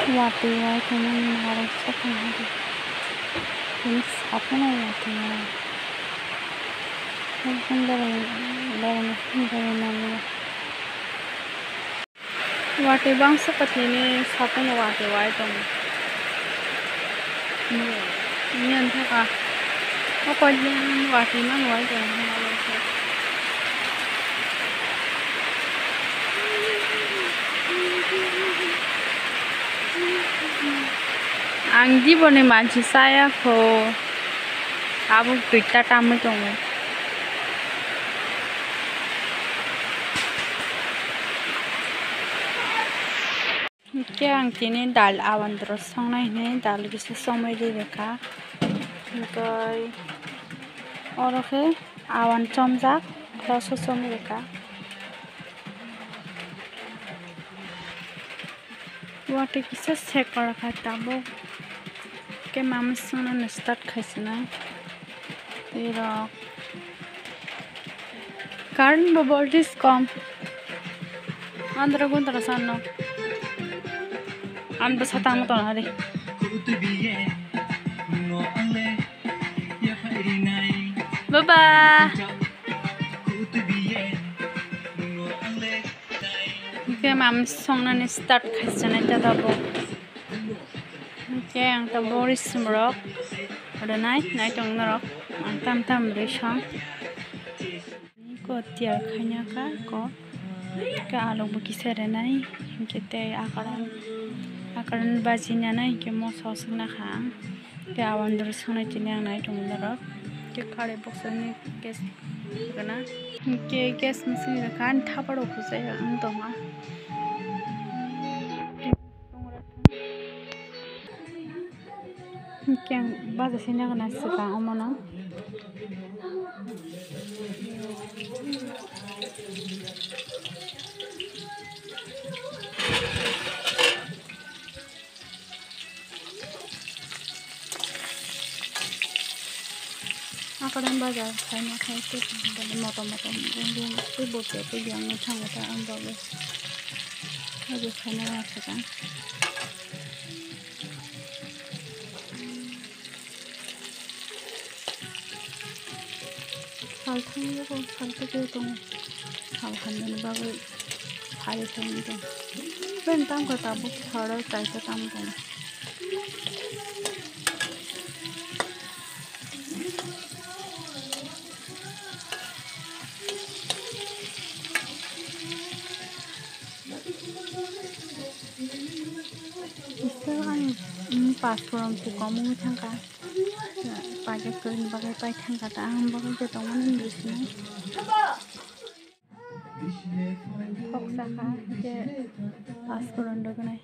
Wati wai teman harus sekarang hari ini apa nih wati wai kan dari mana wati bang seperti ini siapa nih wati wai teman ini entah apa aja wati mana wai teman ang জীবনে মাঝে saya ko abu pita tamu dong ang tini dal awan terus songnai ini dal bisa somai di reka kai oroke awan comjak terus somai reka wate kisa sekor katabu ke mama sona start khaisna tero current voltage come andra guntra sanno an basata mo to hari baba ke mama sona start khaisna tadabo ke ang ta boris mrok ada naik tong nrok ang tam resha ko tiar khanya ka ko ke alu buki sere nai kete akaran bajinya nai ke mo sosna khang ke awan dur sona tinang nai tong nrok ke khare boxani gas kana ke gas misi kan thaparo khusai ang toma Yang bahasa sini kena suka omongan. Akaran bazar kayaknya itu dari motor-motor yang itu bocor itu yang ngutang ambil. Habis kayaknya sekarang. 살탕이고 살뜨기도 살하는 밥을 살이서는데 맨 땅거 따고 살을 따서 담고 있어 파스포랑 부가무 잠깐 pakai kerin pakai paitan kata ang pakai jatuh mana Inggrisnya kok saka je paspor ando kena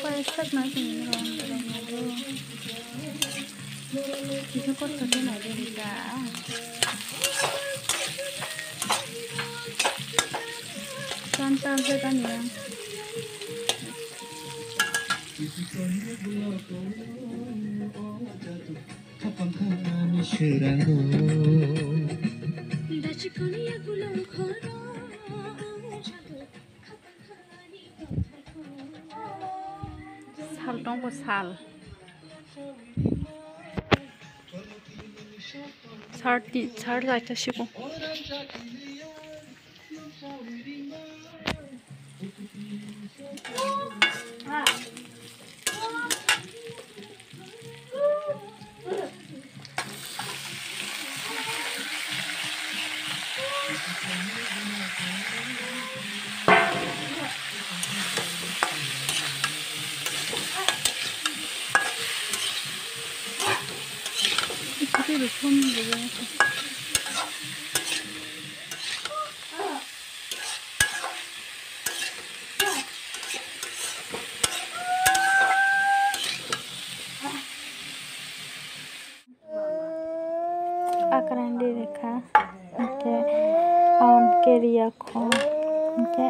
Pasak nasi ini orang itu kok terkena aja tidak santai kan ya sal dong ko sal sar laita sigo 그대로 손을 내려서 akaran direka oke awan keria ko oke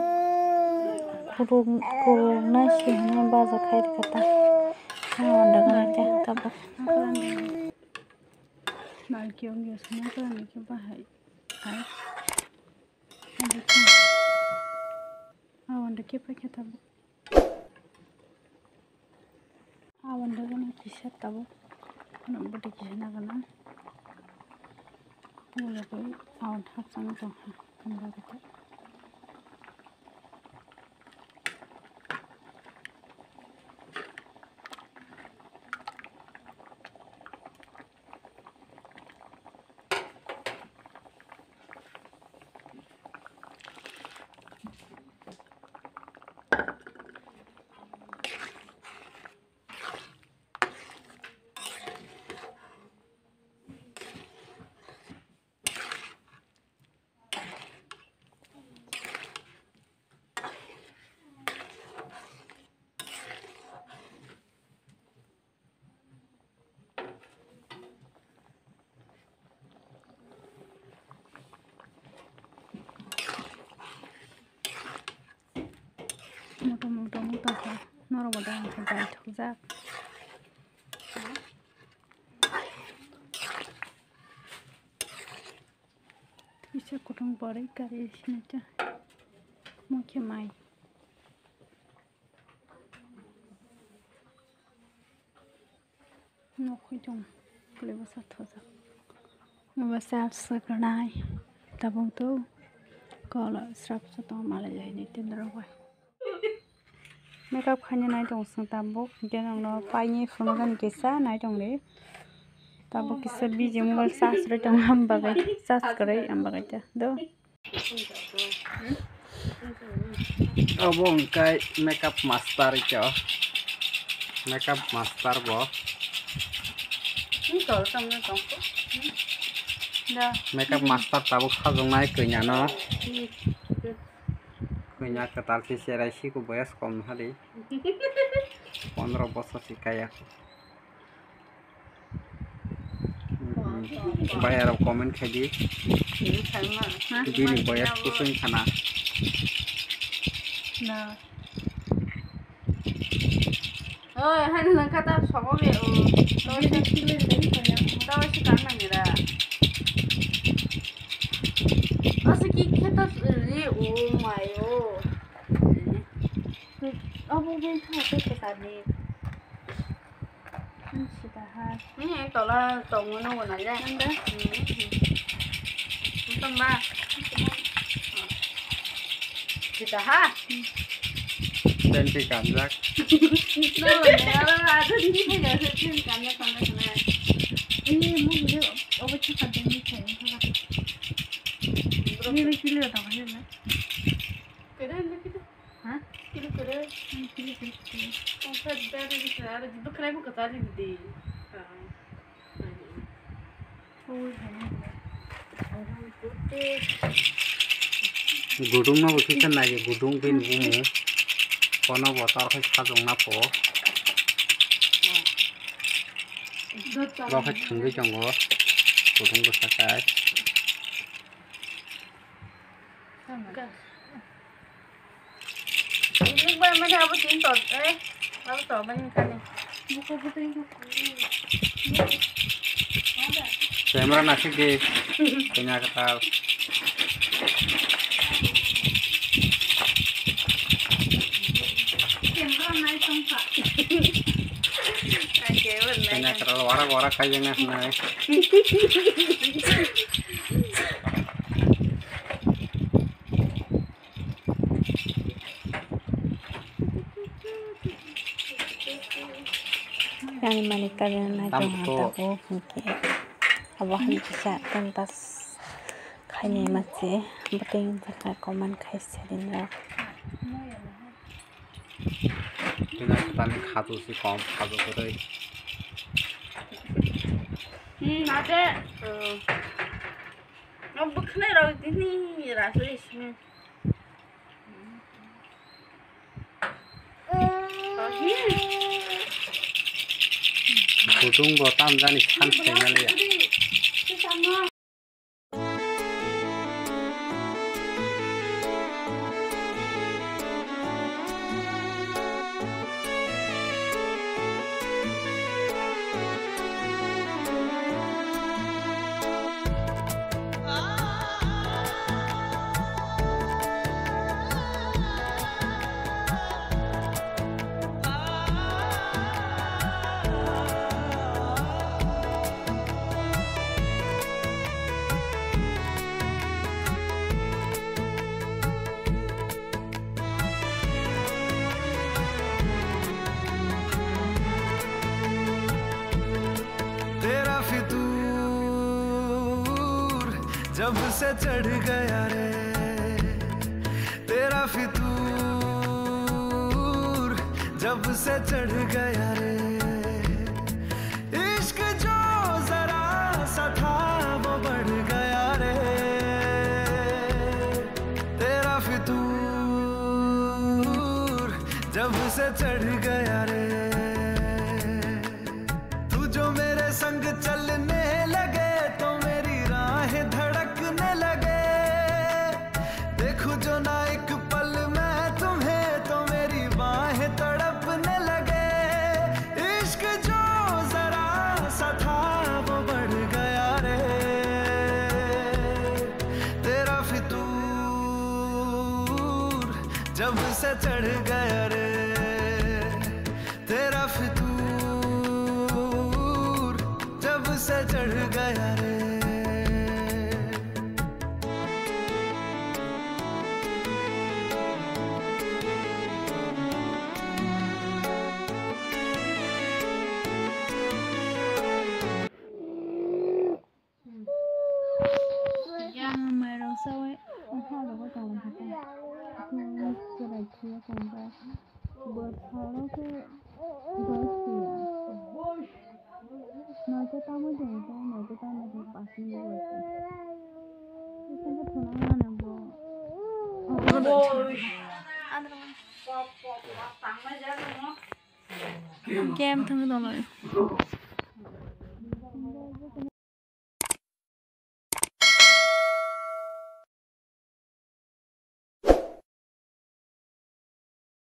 kurung nasi hanya baza khair kata awan dagan aja tabok akaran malki ongi osna akaran ke bahai ai awan dake pakai tabok awan dagan kisah tabok nomor di sana kana mulai awan hapsang dong kembali kita mudah normal sampai terjak bisa kurang balik kali sini aja mungkin main nó khơi trồng lấy vào sát thở ra nó vào sát sơ cái này ta bông tu có là sắp sơ to mà lại vậy này tiền đâu vậy makeup khanya này trong sang tabok cho nó phai như phun gan kisa này trong đấy tabok kisa biji mul sas rồi trong ham bagai sas kरै am bagai cha do Abong kai makeup master cho makeup master bo ini kalau sama trong dah makeup master tabok khajong nai kenya no kenya ketal si serai si ku boyas kom hari 15 বছর শিখাই aku bayar komen khai di dini boyas kusun khana dah oi han lang kata sobo be o to se kile dei kaya to se kan na mera ase ki kheta re o my o अब वो खाते के साथ में ini kalau tunggu nunggu aja anda tambah kita ha dan di kanjak ada di sini nggak sih kanjak kanjak ini mau dia apa sih kadang ini ini kilo tahu ya na kira kita hah kilo kira dari sana itu keren bukan tadi di gudung no bukan lagi gudung bin bumu kono botol khai khajong na po lo khai thungui jongo gudung besakai ini mana apa tintot apa toh banyak kan buka putih kamera nasi di kenya ketal kenya ketal warak kayak ngas naik yang menikah dengan aja aku mungkin abah bisa tuntas kayaknya masih penting pakai komen kaiserin lah kenya ketal ni khaju si kom khaju kore ada bukan raw ini rasa isme gudung botam jani khan जब से चढ़ गया रे तेरा फितूर, जब से चढ़ गया रे इश्क जो जरा सा था वो बढ़ गया रे तेरा फितूर, जब से चढ़ गया रे। तू जो मेरे संग चलने लगे तो मेरी राहें धड़कने लगे, देखूं जो ना एक पल मैं तुम्हें तो मेरी बाहें तड़पने लगे। इश्क जो जरा सा था वो बढ़ गया रे तेरा फितूर, जब से चढ़ गया रे तेरा फितूर, जब से चढ़ गया रे। Mày rồi sao ấy? Không sao được có chồng thật à? Cái này kia còn ra bớt thao đó cái bớt xỉa. Nói cho tao mới được ra, nói cho tao mới được bác sĩ bớt. Cái sao cái thằng nó nè bố. Kem thương tao rồi.